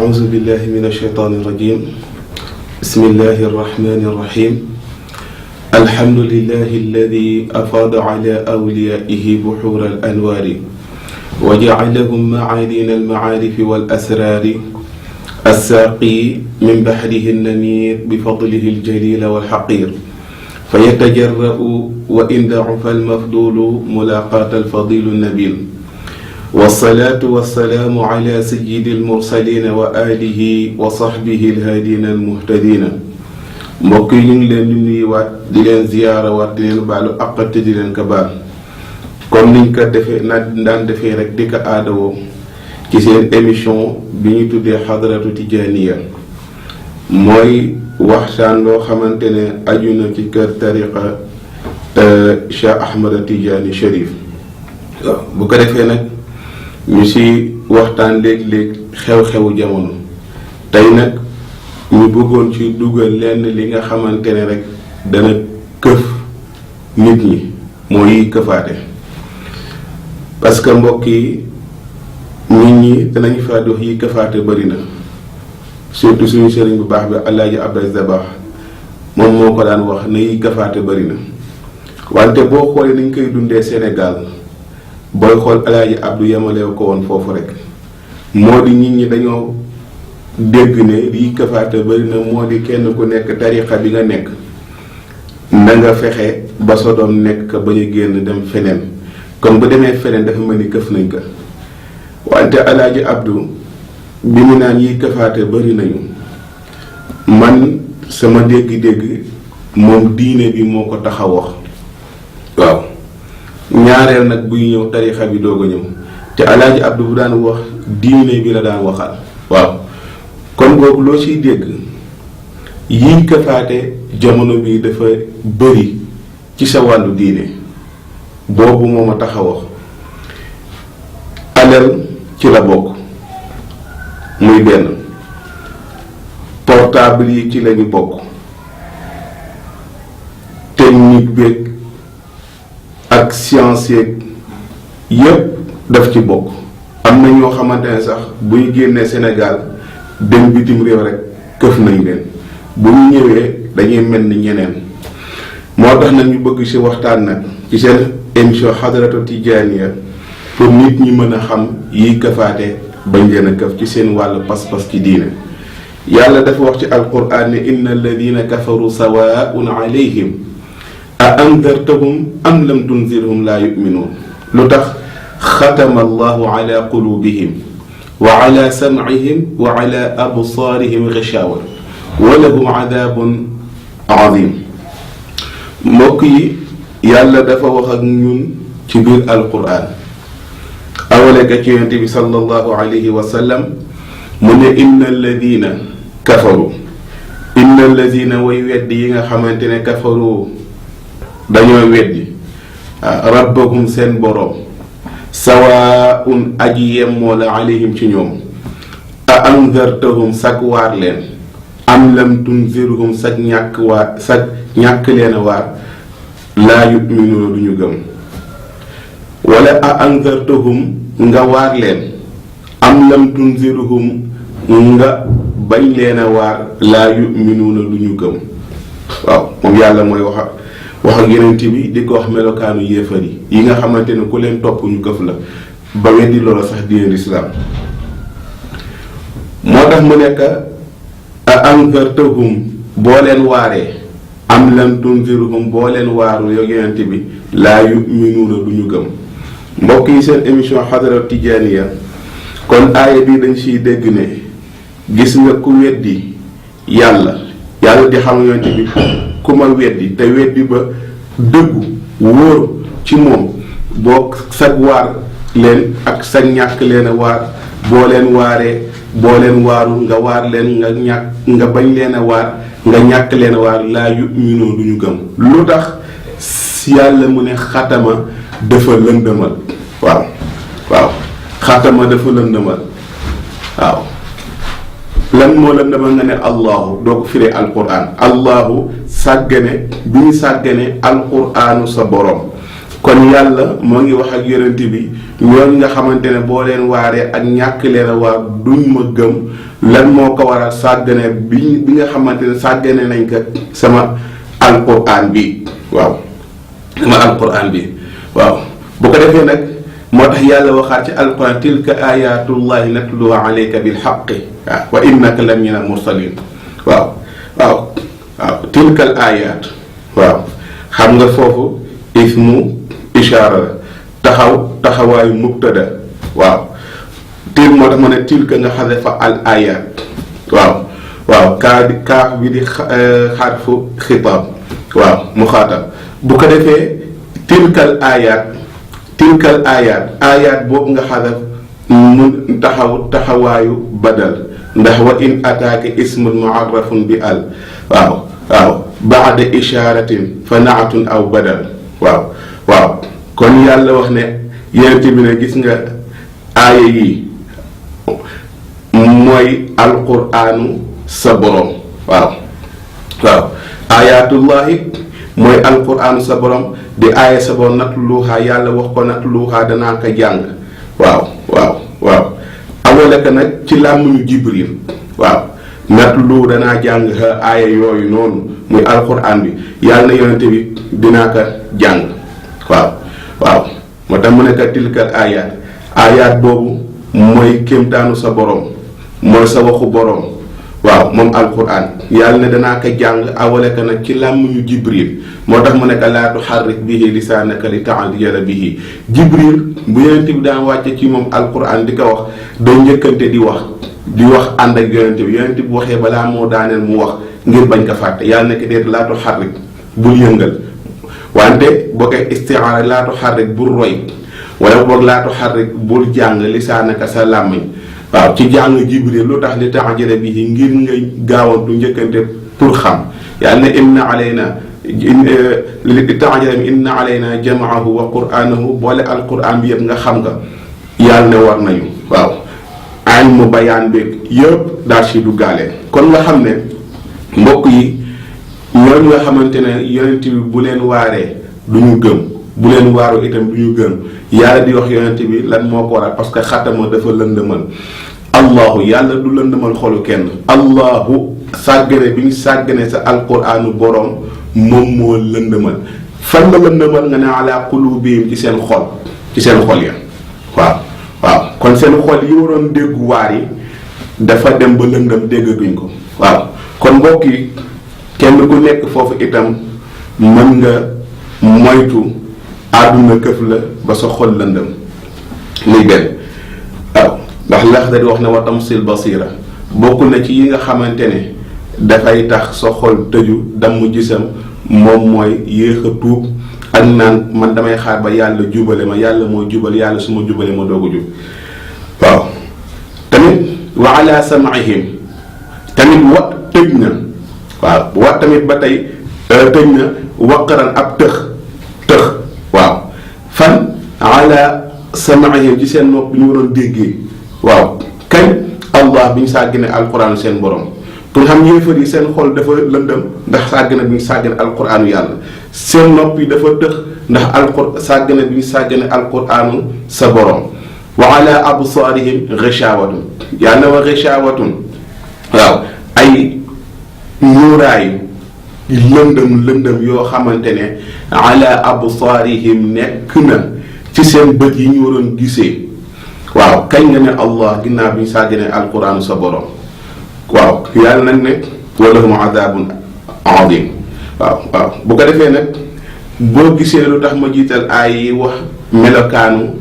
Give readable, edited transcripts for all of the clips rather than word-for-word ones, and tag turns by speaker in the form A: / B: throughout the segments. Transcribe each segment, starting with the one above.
A: أعوذ بالله من الشيطان الرجيم بسم الله الرحمن الرحيم الحمد لله الذي أفاض على أوليائه بحور الأنوار وجعلهم معادن المعارف والأسرار الساقي من بحره النمير بفضله الجليل والحقير فيتجرأ وإن ضعف المفضول ملاقاة الفضيل النبيل والصلاة والسلام على سيد المرسلين وآله وصحبه الهادين المهتدين mbokk yi ñu ngi leen di nuyuwaat di leen ziyaara waat di leen baalu àq te di leen ko baal comme niñ ko defee daan defee rek di ko aadawoo ci seen émission bi ñu tuddee xadaratu tijaaniya mooy waxtaan loo xamante ne aju na ci kër tariqa Cheikh Ahmad Tijaani Cherif waaw bu ko defee nag ñu si waxtaan léeg-léeg xew-xewu jamono tey nag ñu bëggoon ci dugal lenn li nga xamante ne rek dana këf nit ñi moo yi këfaate parce que mbokk yi nit ñi danañ fa di wax yi këfaate bari na surtout suñu sëriñ bu baax bi Alaaji Abdou Dabakh moom moo ko daan wax na yi këfaate bari na wante boo xoolee nañ koy dundee Sénégal booy xool Alaaji Abdou yemalew ko woon foofu rek moo di nit ñi dañoo dégg ne lii këfaate bari na moo di kenn ku nekk tariqa bi nga nekk na nga fexe ba sa doom nekk bañ a génn dem feneen kon bu demee feneen dafa mel ni këf nañ ko wante Alaaji Abdou bi mu naan yi këfaate bari nañu man sama dégg-dégg moom diine bi moo ko tax a wax waaw ñaareel nag buy ñëw tarixa bi doog a ñëw te Alaaji Abdou bu daan wax diine bi la daan waxal waaw kon boobu loo ciy dégg yiy këfaate jamono bi dafa bëri ci sa wàllu diine boobu moo ma tax a wax alal ci la bokk muy benn portable yi ci lañu bokk technique beeg ak science yeeg yépp daf ci bokk am na ñoo xamante ne sax buy génnee Sénégal dem bitim réew rek këf nañ leen bu ñu ñëwee dañuy mel ni ñeneen moo tax nag ñu bëgg ci waxtaan nag ci seen émission xadaratu tijaaniya pour nit ñi mën a xam yiy këfaate bañ leen a këf ci seen wàllu pas-pas ci diine yàlla dafa wax ci alquran ne inna alladina kafaru sawaun alayhim a andartahum am lam tunzirhum laa yuminuun lu tax xatama allahu ala qulubihim wa ala sam'ihim wa ala absaarihim gishawa wa lahum adabun azim mbokk yi yàlla dafa wax ak ñun ci biir alquran awale ka ci yonent bi sallallahu alayhi wa sallam mu ne inna alladina kafaru inna alladina way weddi yi nga xamante ne kafaru dañoo weddi rabbahum seen boroom sawaun aji yemmoo la alayhim ci ñoom a anzartahum sag waar leen am lam tunzirhum sag ñàkk leen a waar laa yuminuuna du ñu gëm wala a anzartahum nga waar leen am lam tunzirhum nga bañ leen a waar laa yuminuuna du ñu gëm waaw moom yàlla mooy wax ak yeneen bi di ko wax melokaanu yéefar yi nga xamante ne ku leen topp ñu këf la ba weddi loola sax diine lislaam moo tax mu nekk a anzartahum boo leen waaree am lam tunzirhum boo leen waaru yow yeneen bi laa yuminuuna du ñu gëm mbokk yi seen émission xadaratu tijaaniya kon aaya bi dañ siy dégg ne gis nga ku weddi yàlla di xam yonent bi ku ma weddi te weddi ba dëggu wóor ci moom boo sag waar leen ak sag ñàkk leen a waar boo leen waaree boo leen waarul nga waar leen nga bañ leen a waar nga ñàkk leen a waar laa yu'minuun du ñu gëm lu tax yàlla mu ne xatama dafa lëndëmal waaw xatama dafa lëndëmal waaw lan moo lëndëmal nga ne allahu doo ko firee alquran allahu sàggane bi ñu sàggane alquranu sa borom kon yàlla moo ngi wax ak yonent bi ñooñ nga xamante ne boo leen waaree ak ñàkk leen a waar duñ ma gëm lan moo ko waral sàggane bi nga xamante ne sàggane nañ ko sama alquran bi waaw sama alquran bi waaw bu ko defee nag moo tax yàlla waxaat ci alquran tilka ayatullahi natluha alayka bil haqqi waaw wa innaka la min al mursalin waaw waaw waaw tilkal ayat waaw xam nga foofu ismu ishaara la taxawaayu mubtada waaw moo tax ma ne tilka nga xadefa al ayat waaw kaaf bi di xarfu xitaab waaw muxaatab bu ko defee tilkal ayat boobu nga xadaf mu taxawaayu badal ndax wa in ataaka ismun muarrafun bi al waaw baada isharatin fa naatun aw badal waaw kon yàlla wax ne yonent bi ne gis nga aaya yi mooy alquraanu sa borom waaw ayatullahi mooy alquraanu sa borom di aaya sa borom natluha yàlla wax ko natluha danaa ko jàng waaw awale ko nag ci làmmiñu jibril waaw natlu danaa jàng aaya yooyu noonu muy alquran bi yàlla na yonente bi dinaa ko jàng waaw moo tax mu ne ka tilkal ayat boobu mooy kéemtaanu sa borom mooy sa waxu borom waaw moom alquran yàlla ne danaa ko jàng awale ko nag ci làmmiñu jibril moo tax mu ne ko laa tuharrik bihi lisaanaka li ta'jala bihi jibril bu yonente bi daan wàcce ci moom alquran di ko wax day njëkkante di wax ànd ak yonente bi bu waxee balaa moo daaneel mu wax ngir bañ ko fàtte yàlla nekk déet laa tuharrik bul yëngal wante boo koy istiaara laa tuharrik bul roy wala boog laa tuharrik bul jàng lisaanaka sa làmmiñ waaw ci jàng jibril lu tax li ta'jala bihi ngir ngay gaawantu njëkkante pour xam yàlla ne inna alayna jam'ahu wa qur'anahu boole alquran bi yëpp nga xam nga yàlla ne war nañu waaw añ mu bayaan beeg yëpp daal ci duggaale kon nga xam ne mbokk yi ñooñu nga xamante ne yonent bi bu leen waaree du ñu gëm bu leen waaru itam du ñu gëm yàlla di wax yonent bi lan moo ko waral parce que xatama dafa lëndëmal allahu yàlla du lëndëmal xolu kenn allahu sàggane bi ñu sàggane sa alquraanu borom moom moo lëndëmal fan la lëndëmal nga ne ala qulubihim ci seen xol ya waaw kon seen xol yi waroon déggu waar yi dafa dem ba lëndëm déggatuñ ko waaw kon mbokk yi kenn ku nekk foofu itam mën nga moytu àdduna këf la ba sa xol lëndëm muy benn waaw ndax Laxdari wax na wa tamsil basira bokk na ci yi nga xamante ne dafay tax sa xol tëju damm gisam moom mooy yéex a tuub ak naan man damay xaar ba yàlla jubale ma yàlla moo jubal yàlla su ma jubale ma doog a jub waaw tamit wa ala sam'ihim tamit wa tëj na waaw wa tamit ba tey tëj na waqaran ab tëx waaw fan ala sam'ihim ci seen nopp bi ñu waroon déggee waaw kañ allah bi ñu sàggane alquran seen borom pour xam yéefar yi seen xol dafa lëndëm ndax sàggane bi ñu sàggane alquranu yàlla seen nopp yi dafa tëx ndax sàggane bi ñu sàggane alquranu sa borom wa ala absaarihim ghishawatun yàlla wa ghishawatun waaw ay muuraay lëndëm yoo xamante ne ala absaarihim nekk na ci seen bët yi ñu waroon gisee waaw kañ nga ne allah ginnaaw bi ñu sàggane alquranu sa borom waaw yàlla nag ne walahum adabun adim waaw bu ko defee nag boo gisee lu tax ma jiital ay wax melokaanu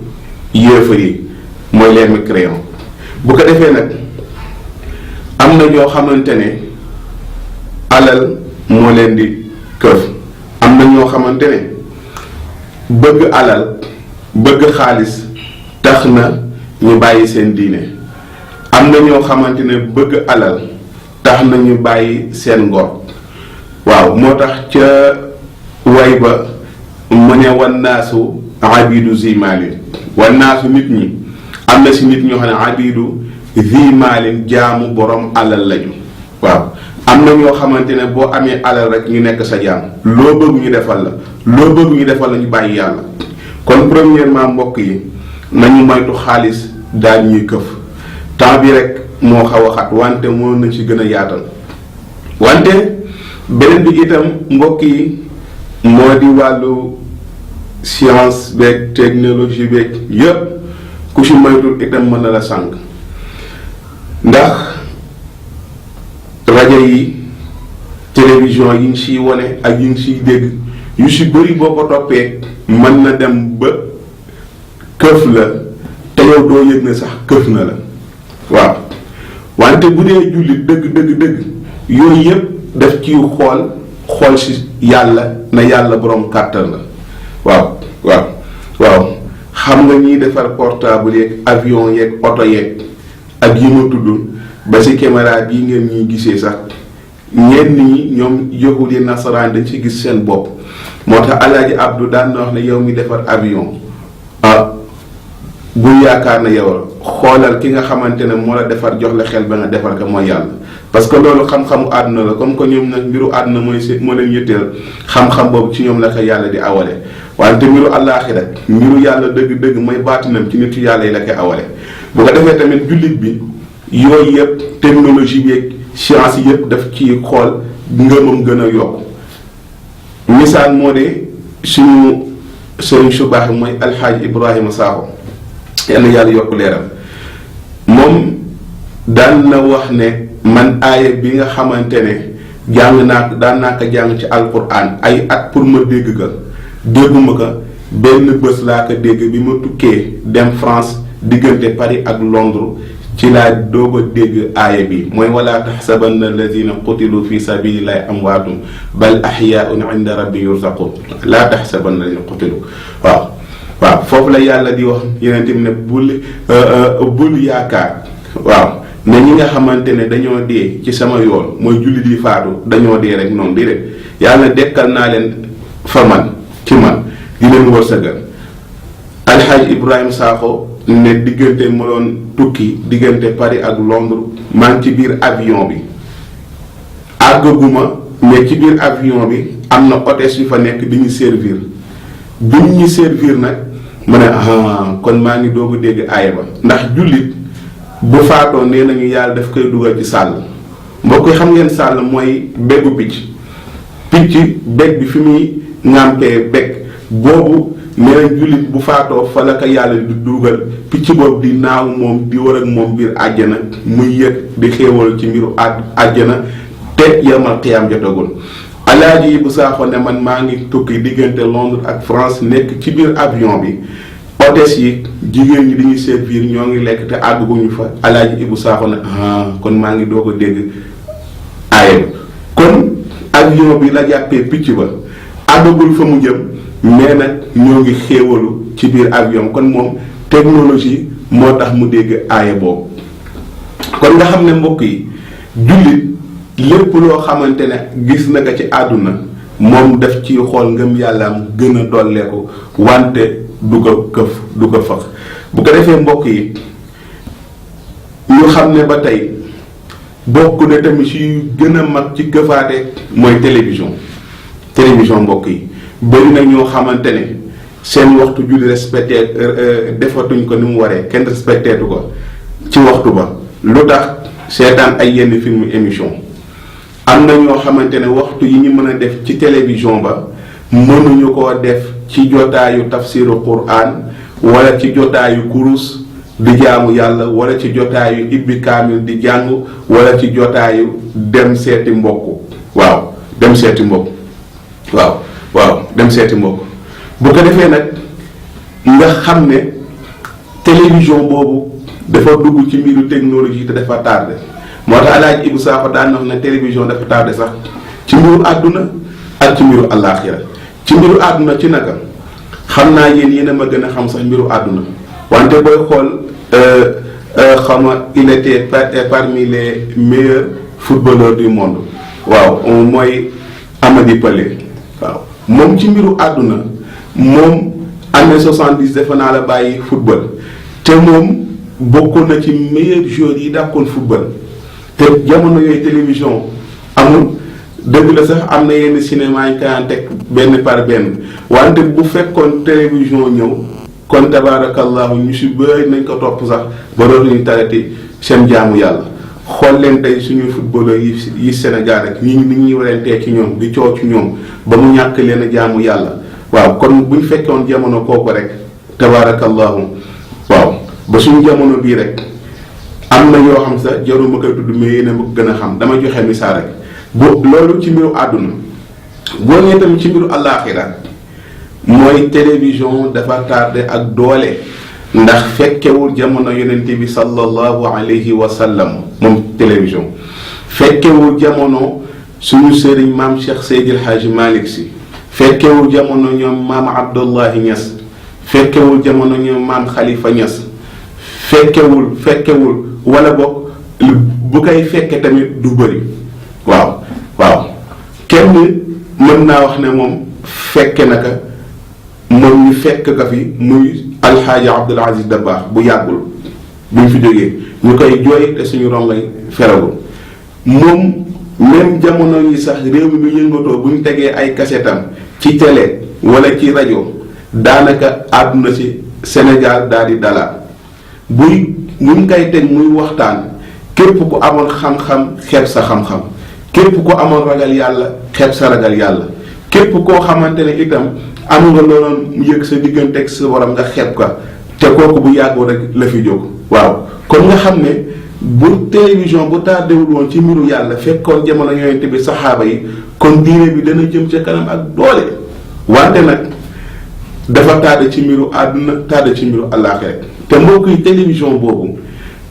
A: yéefar yi mooy les mécréants bu ko defee nag am na ñoo xamante ne alal moo leen di këf am na ñoo xamante ne bëgg alal bëgg xaalis tax na ñu bàyyi seen diine am na ñoo xamante ne bëgg alal tax na ñu bàyyi seen ngor waaw moo tax ca way ba mu ne wan naasu abidu zi maalin wan naasu nit ñi am na si nit ñoo xam ne abidu zi maalin jaamu borom alal lañu waaw am na ñoo xamante ne boo amee alal rek ñu nekk sa jaam loo bëgg ñu defal la ñu bàyyi yàlla kon premièrement mbokk yi nañu moytu xaalis daal ñuy këf temps bi rek moo xaw a xat wante moo na ci gën a yaatal. wante beneen bi itam mbokk yi moo di wàllu science beeg technologie beeg yëpp ku ci moytul itam mën na la sànq ndax rajo yi télévision yi ngi ciy wone ak yi ngi ciy dégg yu ci bëri boo ko toppee mën na dem ba këf la te yow doo yëg ne sax këf na la waaw wante bu dee jullit dëgg yooyu yëpp daf ciy xool ci yàlla na yàlla borom kàttan la waaw xam nga ñiy defar portable yeeg avion yeeg oto yeeg ak yi ma tudd ba ci caméra bii ngeen ñuy gisee sax ñenn ñi ñoom yahudi nasaraan dañ ci gis seen bopp moo tax Alaaji Abdou daan na wax ne yow mi defar avion bul yaakaar na yow la xoolal ki nga xamante ne moo la defar jox la xel ba nga defar ko mooy yàlla parce que loolu xam-xamu àdduna la comme que ñoom nag mbiru àdduna moo leen yëtteel xam-xam boobu ci ñoom la ko yàlla di awale wante mbiru àllaaxira mbiru yàlla dëgg mooy baatinam ci nitu yàlla yi la koy awale bu ko defee tamit jullit bi yooyu yëpp technologie bi ak science yëpp daf ci xool ngëmam gën a yokk misaal moo de suñu sëriñ su baax mooy alxaaj Ibrahima Sakho yàlla yàlla yokk leeram moom daan na wax ne man aaya bi nga xamante ne daan naa ko jàng ci alquran ay at pour ma dégg ka dégguma ko benn bés laa ko dégg bi ma tukkee dem France diggante Paris ak Londres ci laa doog a dégg aaya bi mooy wala taxsabanna alladina qutilu fi sabilillahi amwaatum bal axyaun inda rabbi yurzaqun laa taxsabanna alladina qutilu waaw foofu la yàlla di wax yeneen tamit ne bul yaakaar waaw ne ñi nga xamante ne dañoo dee ci sama yoon mooy jullit yi faatu dañoo dee rek noonu di rek yàlla dekkal naa leen fa man ci man di leen wërsëgal alxaaj Ibrahima Sakho ne diggante ma doon tukki diggante Paris ak Londres maa ngi ci biir avion bi àggaguma mais ci biir avion bi am na hôtesse yu fa nekk di ñu servir bu ñu servir nag mu ne kon maa ngi doog a dégg aaya ba ndax jullit bu faatoo nee nañu yàlla daf koy dugal ci sàll mbokk yi xam ngeen sàll mooy beggu picc beg bi fi muy ŋàmpee beg boobu nee nañ jullit bu faatoo fa la ko yàlla di dugal picc boobu di naaw moom di war ak moom biir àjjana muy yëg di xéewal ci mbiru àjjana te yamal xiyaam jotagul Alaaji Ibu Sakho ne man maa ngi tukki diggante Londres ak France nekk ci biir avion bi hôtesse yi jigéen ñi dañuy servir ñoo ngi lekk te àgguñu fa Alaaji Ibu Sakho ne kon maa ngi doog a dégg aaya ba kon avion bi la jàppee picc ba àggagul fa mu jëm mais nag ñoo ngi xéewalu ci biir avion kon moom technologie moo tax mu dégg aaya boobu kon nga xam ne mbokk yi jullit lépp loo xamante ne gis na ko ci àdduna moom daf ci xool ngëm yàllaam gën a dolleeku wante du ko këf du ko fax bu ko defee mbokk yi ñu xam ne ba tey bokk na tamit ci gën a mag ci këfaate mooy télévision mbokk yi bëri na ñoo xamante ne seen waxtu julli respecté defatuñ ko ni mu waree kenn respecteetu ko ci waxtu ba lu tax seetaan ay yenn film émission am na ñoo xamante ne waxtu yi ñu mën a def ci télévision ba mënuñu koo def ci jotaayu tafsiru Qur'an wala ci jotaayu kurus di jaamu yàlla wala ci jotaayu ibbi kaamil di jàng wala ci jotaayu dem seeti mbokk dem seeti mbokk bu ko defee nag nga xam ne télévision boobu dafa dugg ci mbiru technologie te dafa tardé moo tax Alaaji Ibu Sakho daan wax ne télévision dafa tardé sax ci mbiru àdduna ak ci mbiru àllaaxira ci mbiru àdduna ci naka xam naa yéen a ma gën a xam sax mbiru àdduna wante booy xool xama il était parmi les meilleurs footballeurs du monde mooy Amady Pelé moom ci mbiru àdduna moom année 70 defe naa la bàyyi football te moom bokkoon na ci meilleurs joueurs yi dàkkoon football te jamono yooyu télévision amul dëgg la sax am na yenn cinéma yi kan teg benn par benn wante bu fekkoon télévision ñëw kon tabaarakallahu ñu si bëri nañ ko topp sax ba dootuñu tarati seen jaamu yàlla xool leen tey suñu footballeur yi Sénégal rek ni ñuy warantee ci ñoom di coow ci ñoom ba mu ñàkk leen a jaamu yàlla. waaw kon buñ fekkoon jamono kooku rek tabaarakallahu waaw ba suñu jamono bii rek am na yoo xam sax jaruma koy tudd mais yéen a ma ko gën a xam dama joxe misaal rek loolu ci mbiru àdduna. boo nee tamit ci mbiru àllaaxira mooy télévision dafa tardé ak doole ndax fekkewul jamono yonente bi sallallahu alayhi wa sallam moom télévision fekkewul jamono suñu sëriñ maam Cheikh Seydil Hadji Malick Sy fekkewul jamono ñoom maam Abdullahi Niass fekkewul jamono ñoom maam Khalifa Niass fekkewul wala boog bu koy fekke tamit du bëri waaw kenn mën naa wax ne moom fekke naka moom ñu fekk ka fi muy alxaaji Abdul Aziz Dabakh bu yàggul buñ fi jógee ñu koy jooy te suñu rongoy feragul moom même jamono yi sax réew mi bu yëngatoo buñ tegee ay kasetam ci télé wala ci rajo daanaka àdduna si Sénégal daal di dalaat buñ koy teg muy waxtaan képp ku amoon xam-xam xeeb sa xam-xam képp ku amoon ragal yàlla xeeb sa ragal yàlla képp koo xamante ne itam am nga looloon yëg sa diggante ak sa borom nga xeeb ka te kooku bu yàggoo rek la fi jóg waaw kon nga xam ne bu télévision bu tardewul woon ci mbiru yàlla fekkoon jamono yonent bi saxaaba yi kon diine bi dana jëm ca kanam ak doole wante nag dafa tardé ci mbiru àdduna tardé ci mbiru àllaaxira te mbokk yi télévision boobu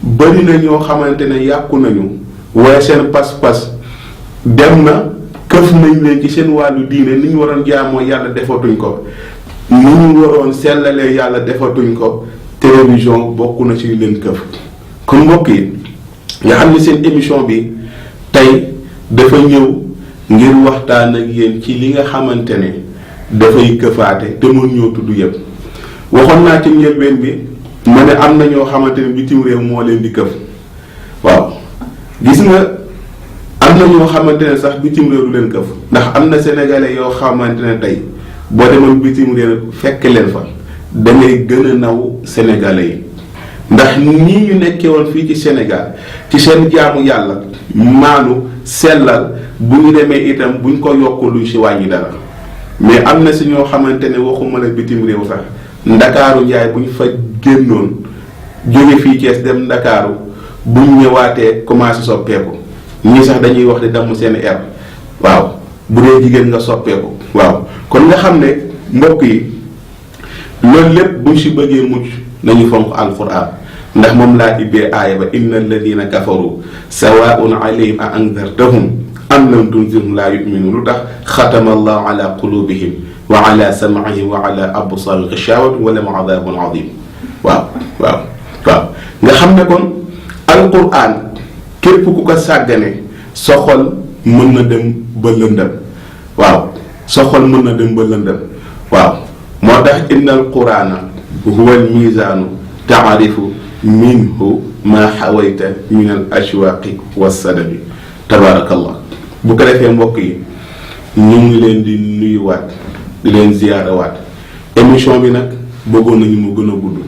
A: bari na ñoo xamante ne yàqu nañu waaye seen pas-pas dem na këf nañ leen ci seen wàllu diine ni ñu waroon jaamoo yàlla defatuñ ko ni ñu waroon sellalee yàlla defatuñ ko télévision bokk na ci leen këf kon mbokk yi nga xam ne seen émission bi tey dafa ñëw ngir waxtaan ak yéen ci li nga xamante ne dafay këfaate te mën ñoo tudd yëpp waxoon naa ci njëlbeen bi ma ne am na ñoo xamante ne bitim réew moo leen di këf waaw gis nga am na ñoo xamante ne sax bitim réew du leen këf ndax am na sénégalais yoo xamante ne tey boo demoon bitim réew fekk leen fa da ngay gën a naw sénégalais yi ndax nii ñu nekkee woon fii ci Sénégal ci seen jaamu yàlla maanu sellal bu ñu demee itam buñ ko yokkul luñ si wàññi dara mais am na si ñoo xamante ne waxuma la bitim réew sax ndakaaru njaay bu ñu fa génnoon jóge fii Thiès dem ndakaaru buñ ñëwaatee commencé soppeeku ñii sax dañuy wax di damm seen air waaw bu dee jigéen nga soppeeku waaw kon nga xam ne mbokk yi loolu lépp buñ si bëggee mucc nañu fonk alquran ndax moom laa ibbee aaya ba inna alladina kafaru sawaun alayhim a andartahum am lam tunzirhum laa yuminu lu tax xatama allahu ala qulubihim wa ala sam'ihim wa ala absarihim ghishawatun wa lahum adhabun adhim waaw nga xam ne kon alquran képp ku ko sàggane sa xol mën na dem ba lëndëm waaw sa xol mën na dem ba lëndëm waaw moo tax inna alqurana huwa almizaanu taarifu minhu ma xawayta min al ashwaqi wasadabi tabaarakallah bu ko defee mbokk yi ñu ngi leen di nuyuwaat di leen ziyaarawaat émission bi nag bëggoon nañu mu gën a gudd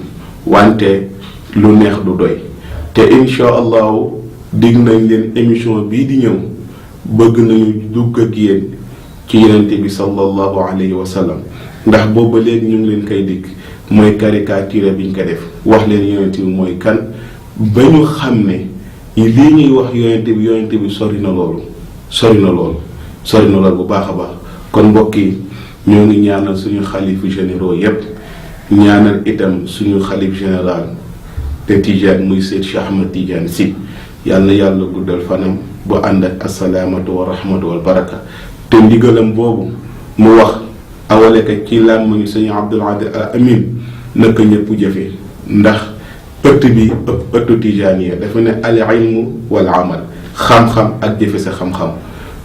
A: wante lu neex du doy te insha allahu dig nañ leen émission bii di ñëw bëgg nañu dugg ak yéen ci yenente bi sallallahu alayhi wa sallam ndax booba léegi ñu ngi leen koy dikk mooy caricature bi ñu ko def wax leen yonente bi mooy kan ba ñu xam ne lii ñuy wax yonente bi sori na loolu bu baax a baax kon mbokk yi ñoo ngi ñaanal suñu xalif généraux yépp ñaanal itam suñu xalif général te Tijaan muy Seyd Cheikh Ahmad Tidiane Sy yàlla na yàlla guddal fanam bu ànd ak asalaamatu wa rahmatu wal baraka te ndigalam boobu mu wax awale ka ci làmmiñu sëñ Abdul Amin naka ñëpp jëfe ndax ëtt bi ëttu tijaaniya dafa ne al ilmu wal amal xam-xam ak jëfe sa xam-xam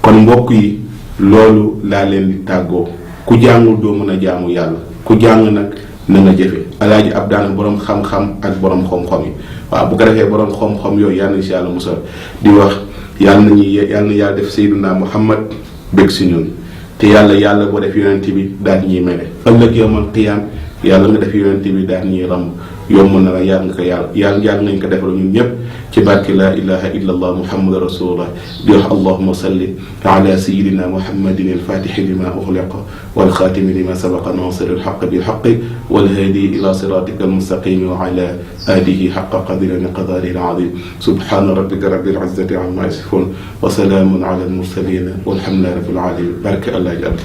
A: kon mbokk yi loolu laa leen di tàggoo ku jàngul doo mën a jaamu yàlla ku jàng nag na nga jëfe alaaji ab daana boroom xam-xam ak boroom xam-xam yi waaw bu ko defee boroom xam-xam yooyu yàlla na si yàlla musal di wax yàlla na yàlla def Seydina Muhammad bëgg si ñun te yàlla boo def yonent bi daal ñuy mele ëllëg yawmal qiyaam yàlla nga def yonent bi daal ñuy ramb yomb na la yàlla nga ko yàlla nañ ko defal ñun ñëpp ci barke laa ilaha illa allah muhammadu rasulullah di wax allahuma salli ala sayidina muhammadin alfatixi lima uxliqa walxaatimi lima sabaqa nasiri alxaq bilxaqi walhaadi ila siratika almustaqimi wa ala alihi xaqa qadri miqdaarihi alazim subhana rabbika rabbil izzati amma yasifun wa salaamun ala almursalin walhamdulillahi rabbil alamin barke allah jàll